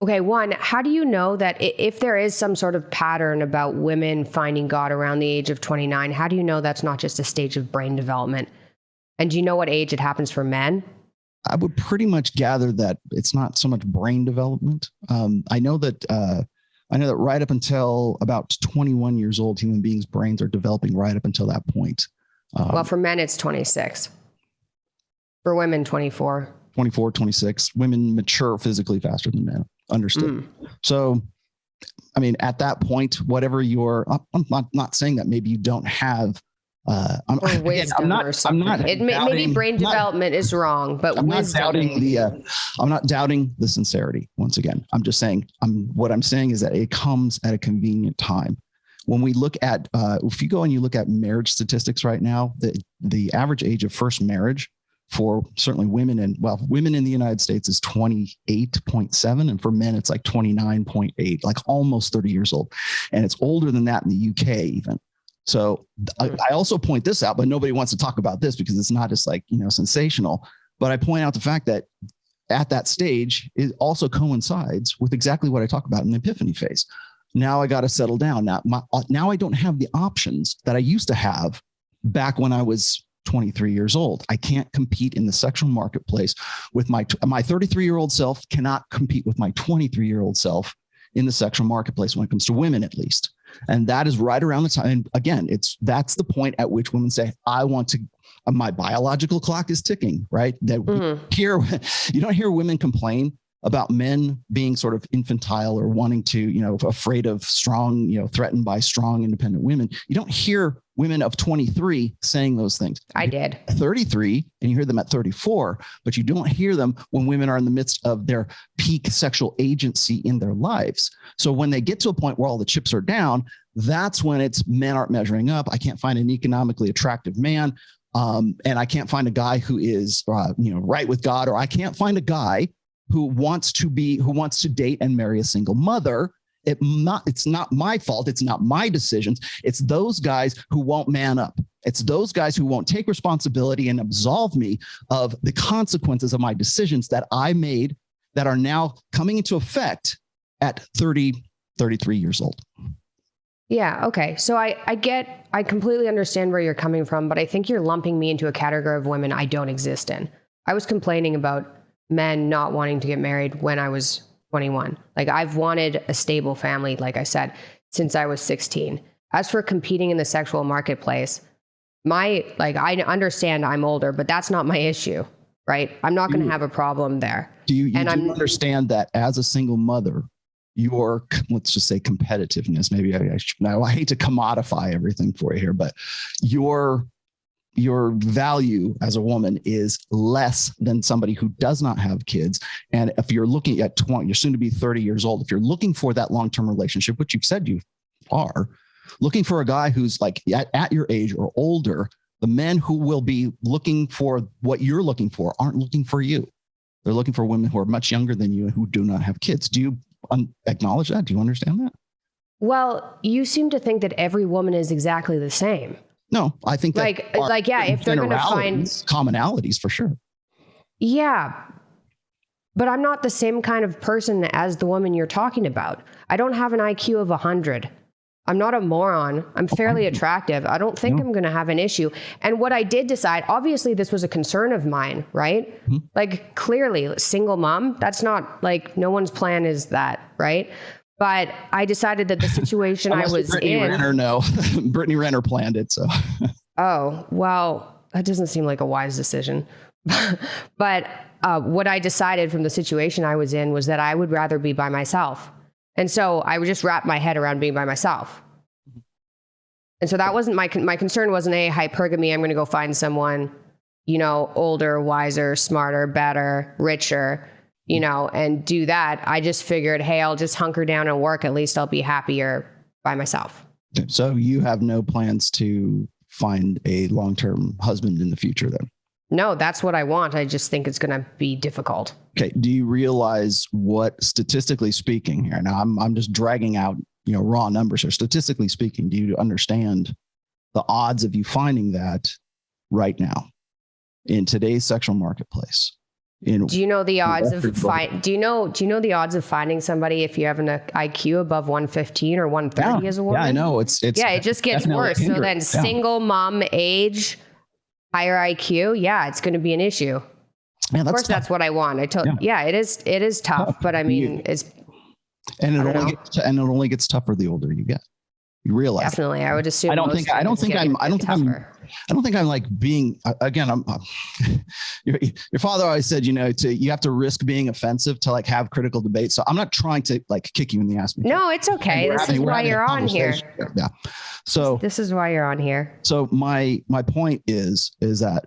Okay, one, how do you know that if there is some sort of pattern about women finding God around the age of 29, how do you know that's not just a stage of brain development? And do you know what age it happens for men? I would pretty much gather that it's not so much brain development. I know that right up until about 21 years old, human beings' brains are developing right up until that point. Well, for men, it's 26. For women, 24. 24, 26. Women mature physically faster than men. Understood. So, I mean, at that point, whatever I'm not saying that maybe you don't have. I'm not. Maybe brain development is wrong, but I'm not doubting I'm not doubting the sincerity. Once again, I'm just saying. What I'm saying is that it comes at a convenient time. When we look at, if you go and you look at marriage statistics right now, the average age of first marriage for certainly women in the United States is 28.7. And for men, it's like 29.8, like almost 30 years old. And it's older than that in the UK even. So I also point this out, but nobody wants to talk about this because it's not just like, sensational. But I point out the fact that at that stage, it also coincides with exactly what I talk about in the epiphany phase. Now I got to settle down. Now I don't have the options that I used to have back when I was 23 years old. I can't compete in the sexual marketplace with my 33-year-old self cannot compete with my 23-year-old self in the sexual marketplace when it comes to women, at least. And that is right around the time. And again, that's the point at which women say, I want to, my biological clock is ticking, right? That here, you don't hear women complain about men being sort of infantile or wanting to, afraid of strong, threatened by strong, independent women. You don't hear women of 23 saying those things. I did. 33, and you hear them at 34, but you don't hear them when women are in the midst of their peak sexual agency in their lives. So when they get to a point where all the chips are down, that's when it's men aren't measuring up. I can't find an economically attractive man. And I can't find a guy who is, right with God, or I can't find a guy who wants to date and marry a single mother. It's not my fault. It's not my decisions. It's those guys who won't man up. It's those guys who won't take responsibility and absolve me of the consequences of my decisions that I made that are now coming into effect at 30, 33 years old. Yeah. Okay. So I completely understand where you're coming from, but I think you're lumping me into a category of women I don't exist in. I was complaining about men not wanting to get married when I was 21. Like, I've wanted a stable family, like I said, since I was 16. As for competing in the sexual marketplace, I understand I'm older, but that's not my issue, right? I'm not going to have a problem there. Do you understand that as a single mother, your, let's just say, competitiveness, maybe I hate to commodify everything for you here, but your value as a woman is less than somebody who does not have kids. And if you're looking at 20, you're soon to be 30 years old. If you're looking for that long-term relationship, which you've said you are, looking for a guy who's like at your age or older, the men who will be looking for what you're looking for aren't looking for you. They're looking for women who are much younger than you and who do not have kids. Do you acknowledge that? Do you understand that? Well, you seem to think that every woman is exactly the same. No, I think that if they're going to find commonalities for sure. Yeah. But I'm not the same kind of person as the woman you're talking about. I don't have an IQ of 100. I'm not a moron. I'm fairly attractive. I don't think I'm going to have an issue. And what I did decide, obviously this was a concern of mine, right? Mm-hmm. Like, clearly, single mom, that's not like, no one's plan is that, right? But I decided that the situation I was in. Brittany Renner planned it. So. Oh, well, that doesn't seem like a wise decision. But what I decided from the situation I was in was that I would rather be by myself. And so I would just wrap my head around being by myself. And so that wasn't my concern wasn't hypergamy. I'm going to go find someone, older, wiser, smarter, better, richer, and do that. I just figured, hey, I'll just hunker down and work. At least I'll be happier by myself. So you have no plans to find a long-term husband in the future then? No, that's what I want. I just think it's going to be difficult. Okay. Do you realize what, statistically speaking here, now I'm just dragging out, raw numbers here. Statistically speaking, do you understand the odds of you finding that right now in today's sexual marketplace? Do you know the odds of Western do you know the odds of finding somebody if you have an IQ above 115 or 130 as a woman? Yeah, I know. It just gets worse. So then single mom age, higher IQ, it's going to be an issue. Man, of course, tough. That's what I want. It is tough, but I mean, it only gets tougher the older you get. You realize definitely. I would assume. I don't think I'm like being, again, your father always said, you have to risk being offensive to like have critical debate. So I'm not trying to like kick you in the ass. No, it's okay. This is why you're on here. Yeah. So this is why you're on here. So my point is that,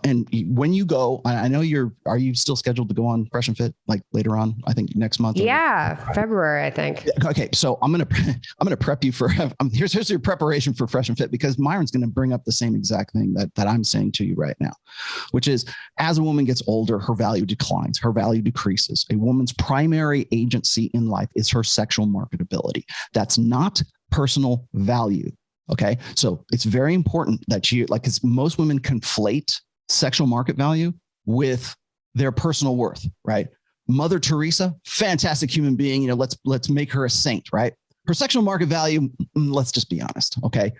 and when you go, I know are you still scheduled to go on Fresh and Fit like later on? I think next month. Yeah, February, I think. Okay, so I'm gonna prep you for. Here's your preparation for Fresh and Fit, because Myron's gonna bring up the same exact thing that I'm saying to you right now, which is as a woman gets older, her value declines, her value decreases. A woman's primary agency in life is her sexual marketability. That's not personal value. Okay. So it's very important that because most women conflate sexual market value with their personal worth, right? Mother Teresa, fantastic human being, let's make her a saint, right? Her sexual market value, let's just be honest. Okay.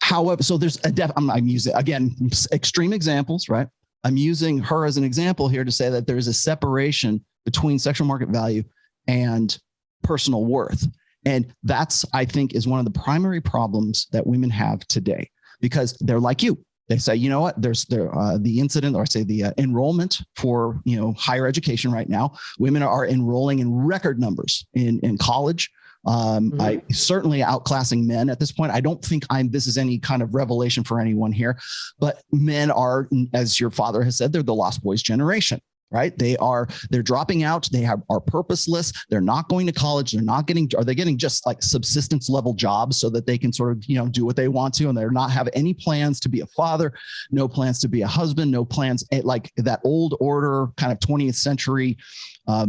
However, so there's I'm using, again, extreme examples, right? I'm using her as an example here to say that there's a separation between sexual market value and personal worth. And that's, I think, is one of the primary problems that women have today, because they're like you. They say, you know what, there's the incident, or I say the enrollment for, higher education right now. Women are enrolling in record numbers in college. I certainly outclassing men at this point. I don't think this is any kind of revelation for anyone here, but men are, as your father has said, they're the lost boys generation. Right? They're dropping out. They are purposeless. They're not going to college. Are they getting just like subsistence level jobs so that they can sort of, do what they want to, and they're not have any plans to be a father, no plans to be a husband, no plans like that old order kind of 20th century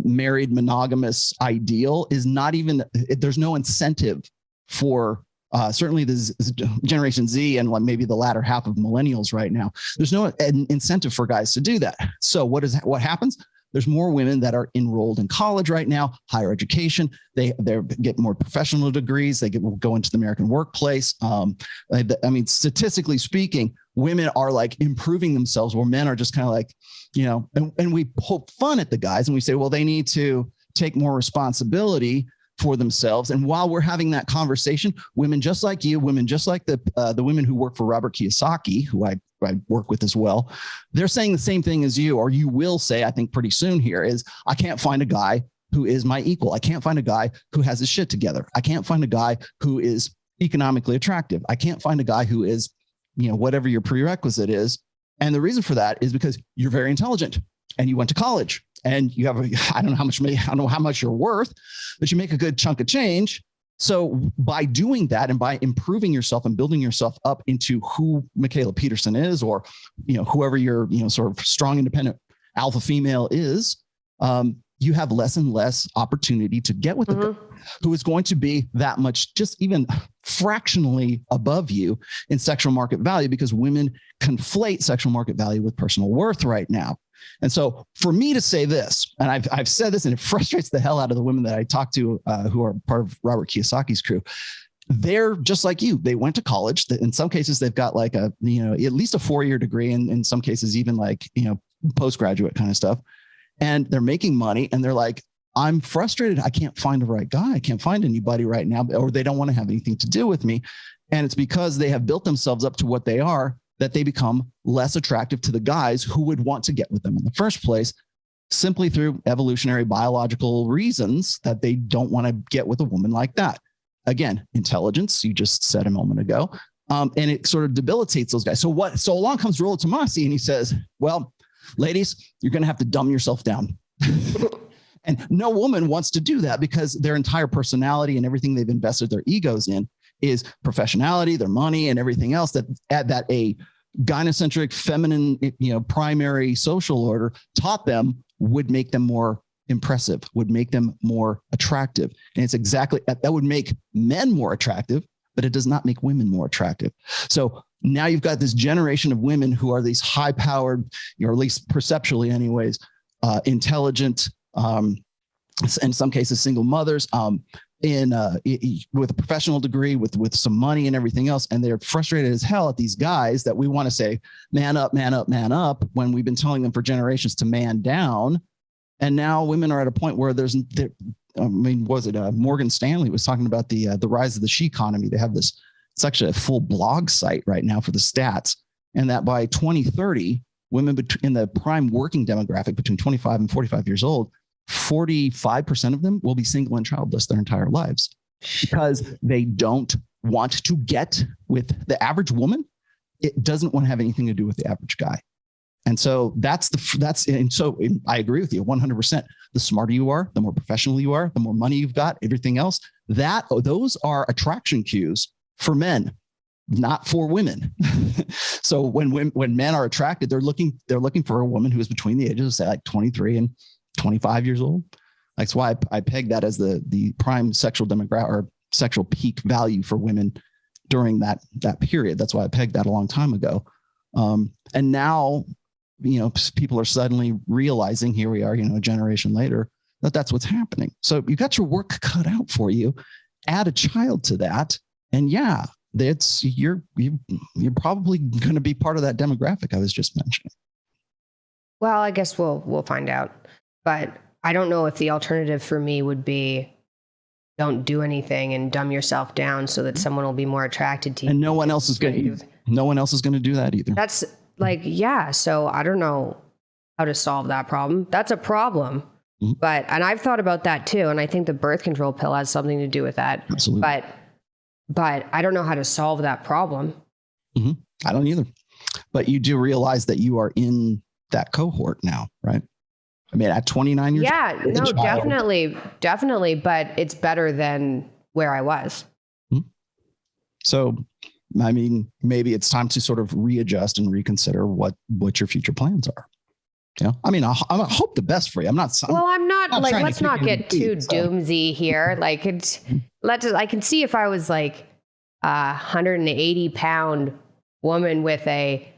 married monogamous ideal is not even, there's no incentive for certainly this Generation Z and maybe the latter half of millennials right now. There's no incentive for guys to do that. So what happens? There's more women that are enrolled in college right now, higher education. They get more professional degrees. They go into the American workplace. Statistically speaking, women are like improving themselves, where men are just kind of like, and we poke fun at the guys and we say, well, they need to take more responsibility for themselves. And while we're having that conversation, women just like you, women just like the women who work for Robert Kiyosaki, who I work with as well, they're saying the same thing as you, or you will say, I think pretty soon here, is I can't find a guy who is my equal. I can't find a guy who has his shit together. I can't find a guy who is economically attractive. I can't find a guy who is, whatever your prerequisite is. And the reason for that is because you're very intelligent and you went to college. And you have, I don't know how much you're worth, but you make a good chunk of change. So by doing that and by improving yourself and building yourself up into who Mikhaila Peterson is, or, whoever your, sort of strong, independent alpha female is, you have less and less opportunity to get with a girl who is going to be that much, just even fractionally above you in sexual market value, because women conflate sexual market value with personal worth right now. And so for me to say this, and I've said this, and it frustrates the hell out of the women that I talk to who are part of Robert Kiyosaki's crew. They're just like you. They went to college. In some cases, they've got like at least a 4-year degree, and in some cases, even like, postgraduate kind of stuff. And they're making money, and they're like, I'm frustrated. I can't find the right guy. I can't find anybody right now, or they don't want to have anything to do with me. And it's because they have built themselves up to what they are, that they become less attractive to the guys who would want to get with them in the first place, simply through evolutionary biological reasons that they don't want to get with a woman like that. Again, intelligence, you just said a moment ago, and it sort of debilitates those guys. So along comes Rollo Tomasi, and he says, well, ladies, you're going to have to dumb yourself down. And no woman wants to do that, because their entire personality and everything they've invested their egos in is professionality, their money, and everything else that a gynocentric, feminine, primary social order taught them would make them more impressive, would make them more attractive. And it's exactly that would make men more attractive, but it does not make women more attractive. So now you've got this generation of women who are these high-powered, or at least perceptually anyways, intelligent, in some cases, single mothers, with a professional degree, with some money and everything else. And they're frustrated as hell at these guys that we want to say, man up, man up, man up, when we've been telling them for generations to man down. And now women are at a point where Morgan Stanley was talking about the rise of the she economy. They have this, it's actually a full blog site right now for the stats. And that by 2030, women in the prime working demographic between 25 and 45 years old, 45% of them will be single and childless their entire lives because they don't want to get with the average woman. It doesn't want to have anything to do with the average guy. And so I agree with you 100%. The smarter you are, the more professional you are, the more money you've got, everything else, those are attraction cues for men, not for women. So when men are attracted, they're looking for a woman who is between the ages of, say, like 23 and 25 years old. That's why I peg that as the prime sexual demographic or sexual peak value for women during that period. That's why I pegged that a long time ago. And now, people are suddenly realizing, here we are, a generation later, that's what's happening. So you got your work cut out for you. Add a child to that, and yeah, you're probably going to be part of that demographic I was just mentioning. Well, I guess we'll find out. But I don't know if the alternative for me would be don't do anything and dumb yourself down so that someone will be more attracted to you. And no one else is going to do that either. That's so I don't know how to solve that problem. That's a problem. Mm-hmm. And I've thought about that too. And I think the birth control pill has something to do with that. Absolutely. But I don't know how to solve that problem. Mm-hmm. I don't either. But you do realize that you are in that cohort now, right? I mean, at 29 years old. Yeah, definitely. But it's better than where I was. Mm-hmm. So, I mean, maybe it's time to sort of readjust and reconsider what your future plans are. Yeah. I mean, I hope the best for you. I'm not let's not get too doomsy here. I can see if I was like a 180-pound woman with a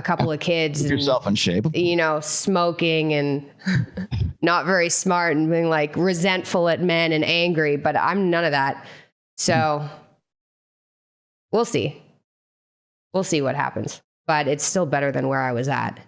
couple of kids, keep yourself in shape, smoking and not very smart and being like resentful at men and angry, but I'm none of that. So we'll see what happens, but it's still better than where I was at.